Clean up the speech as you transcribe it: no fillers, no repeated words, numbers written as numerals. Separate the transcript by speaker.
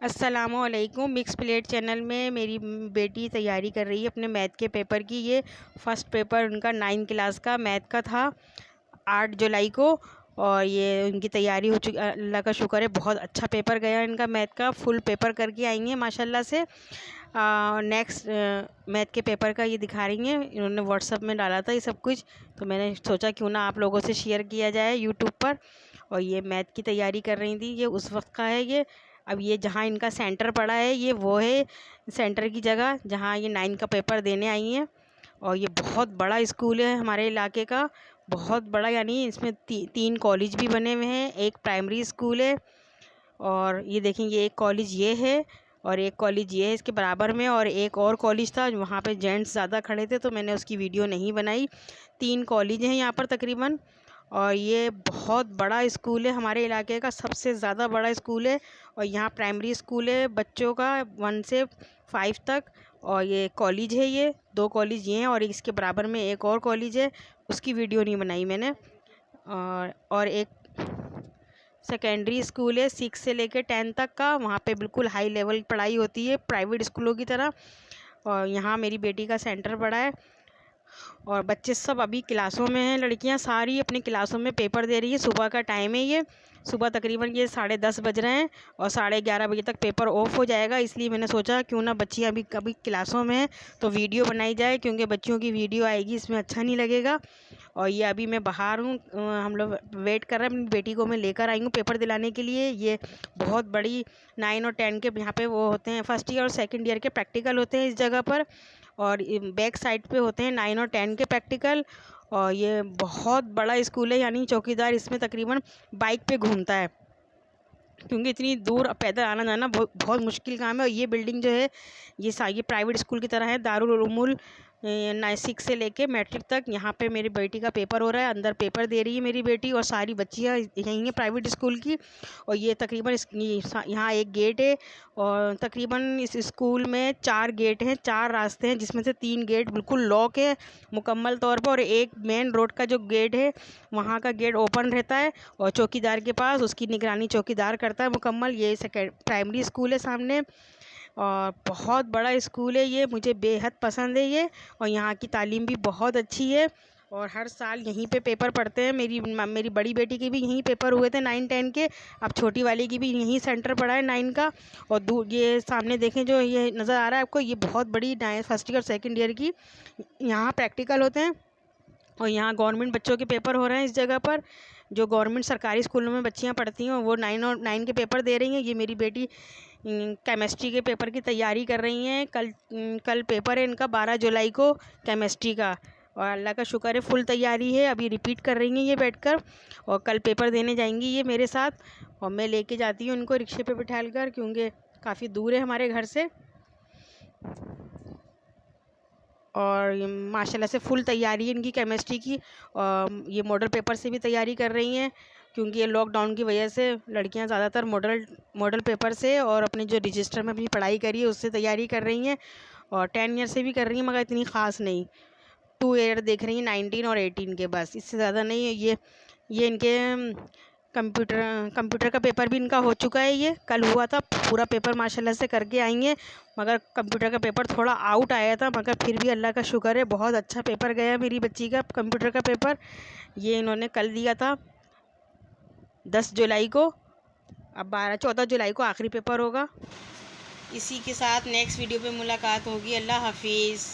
Speaker 1: अस्सलामुअलैकुम। Mix plate channel में मेरी बेटी तैयारी कर रही है अपने मैथ के पेपर की। ये फर्स्ट पेपर उनका 9 क्लास का मैथ का था 8 जुलाई को, और ये उनकी तैयारी हो चुकी। अल्लाह का शुक्र है, बहुत अच्छा पेपर गया इनका मैथ का। फुल पेपर करके आई हैं माशाल्लाह से। नेक्स्ट मैथ के पेपर का ये दिखा रही हैं। इन्होंने व्हाट्सअप में डाला था ये सब कुछ, तो मैंने सोचा क्यों ना आप लोगों से शेयर किया जाए यूट्यूब पर। और ये मैथ की तैयारी कर रही थी, ये उस वक्त का है ये। अब ये जहाँ इनका सेंटर पड़ा है, ये वो है सेंटर की जगह जहाँ ये 9 का पेपर देने आई हैं। और ये बहुत बड़ा स्कूल है हमारे इलाके का, बहुत बड़ा, यानी इसमें 3 कॉलेज भी बने हुए हैं, एक प्राइमरी स्कूल है। और ये देखेंगे, एक कॉलेज ये है और एक कॉलेज ये है इसके बराबर में, और एक और कॉलेज था वहाँ पे जेंट्स ज़्यादा खड़े थे तो मैंने उसकी वीडियो नहीं बनाई। 3 कॉलेज हैं यहाँ पर तकरीबन, और ये बहुत बड़ा स्कूल है हमारे इलाके का, सबसे ज़्यादा बड़ा स्कूल है। और यहाँ प्राइमरी स्कूल है बच्चों का 1 से 5 तक, और ये कॉलेज है, ये 2 कॉलेज ये हैं, और इसके बराबर में एक और कॉलेज है, उसकी वीडियो नहीं बनाई मैंने। और एक सेकेंडरी स्कूल है 6 से लेकर 10 तक का, वहाँ पे बिल्कुल हाई लेवल पढ़ाई होती है प्राइवेट स्कूलों की तरह। और यहाँ मेरी बेटी का सेंटर पड़ा है, और बच्चे सब अभी क्लासों में हैं। लड़कियां सारी अपनी क्लासों में पेपर दे रही है। सुबह का टाइम है, ये सुबह तकरीबन ये 10:30 बज रहे हैं, और 11:30 बजे तक पेपर ऑफ हो जाएगा। इसलिए मैंने सोचा क्यों ना बच्चियां अभी कभी क्लासों में हैं तो वीडियो बनाई जाए, क्योंकि बच्चियों की वीडियो आएगी इसमें अच्छा नहीं लगेगा। और ये अभी मैं बाहर हूँ, हम लोग वेट कर रहे हैं। अपनी बेटी को मैं लेकर आई हूँ पेपर दिलाने के लिए। ये बहुत बड़ी 9 और 10 के यहाँ पे वो होते हैं, फर्स्ट ईयर और सेकंड ईयर के प्रैक्टिकल होते हैं इस जगह पर, और बैक साइड पे होते हैं 9 और 10 के प्रैक्टिकल। और ये बहुत बड़ा स्कूल है, यानी चौकीदार इसमें तकरीबन बाइक पे घूमता है, क्योंकि इतनी दूर पैदल आना जाना बहुत बहुत मुश्किल काम है। और ये बिल्डिंग जो है ये प्राइवेट स्कूल की तरह है, दारुल उलूमुल 6 से लेके मैट्रिक तक। यहाँ पे मेरी बेटी का पेपर हो रहा है, अंदर पेपर दे रही है मेरी बेटी, और सारी बच्चियाँ यहीं हैं प्राइवेट स्कूल की। और ये तकरीबन यहाँ एक गेट है, और तकरीबन इस स्कूल में 4 गेट हैं, 4 रास्ते हैं, जिसमें से 3 गेट बिल्कुल लॉक है मुकम्मल तौर पर, और एक मेन रोड का जो गेट है वहाँ का गेट ओपन रहता है, और चौकीदार के पास उसकी निगरानी चौकीदार करता है मुकम्मल। ये प्राइमरी स्कूल है सामने, और बहुत बड़ा स्कूल है ये, मुझे बेहद पसंद है ये। और यहाँ की तालीम भी बहुत अच्छी है, और हर साल यहीं पे पेपर पढ़ते हैं। मेरी बड़ी बेटी के भी यहीं पेपर हुए थे 9-10 के, अब छोटी वाली की भी यहीं सेंटर पड़ा है 9 का। और ये सामने देखें जो ये नज़र आ रहा है आपको, ये बहुत बड़ी फर्स्ट ईयर सेकेंड ईयर की यहाँ प्रैक्टिकल होते हैं। और यहाँ गवर्नमेंट बच्चों के पेपर हो रहे हैं इस जगह पर। जो गवर्नमेंट सरकारी स्कूलों में बच्चियाँ पढ़ती हैं वो 9 के पेपर दे रही हैं। ये मेरी बेटी केमिस्ट्री के पेपर की तैयारी कर रही हैं। कल पेपर है इनका 12 जुलाई को केमिस्ट्री का, और अल्लाह का शुक्र है फुल तैयारी है। अभी रिपीट कर रही हैं ये बैठकर, और कल पेपर देने जाएंगी ये मेरे साथ, और मैं लेके जाती हूँ उनको रिक्शे पे बिठाल कर, क्योंकि काफ़ी दूर है हमारे घर से। और माशाल्लाह से फुल तैयारी है इनकी केमिस्ट्री की, और ये मॉडल पेपर से भी तैयारी कर रही हैं, क्योंकि ये लॉकडाउन की वजह से लड़कियां ज़्यादातर मॉडल पेपर से और अपने जो रजिस्टर में अपनी पढ़ाई करी है उससे तैयारी कर रही हैं। और 10 ईयर से भी कर रही हैं, मगर इतनी ख़ास नहीं। 2 ईयर देख रही हैं, 19 और 18 के, बस इससे ज़्यादा नहीं है। ये इनके कंप्यूटर का पेपर भी इनका हो चुका है, ये कल हुआ था। पूरा पेपर माशाल्लाह से करके आई हैं, मगर कंप्यूटर का पेपर थोड़ा आउट आया था, मगर फिर भी अल्लाह का शुक्र है बहुत अच्छा पेपर गया मेरी बच्ची का कंप्यूटर का पेपर। ये इन्होंने कल दिया था 10 जुलाई को, अब 14 जुलाई को आखिरी पेपर होगा। इसी के साथ नेक्स्ट वीडियो पे मुलाकात होगी। अल्लाह हाफिज़।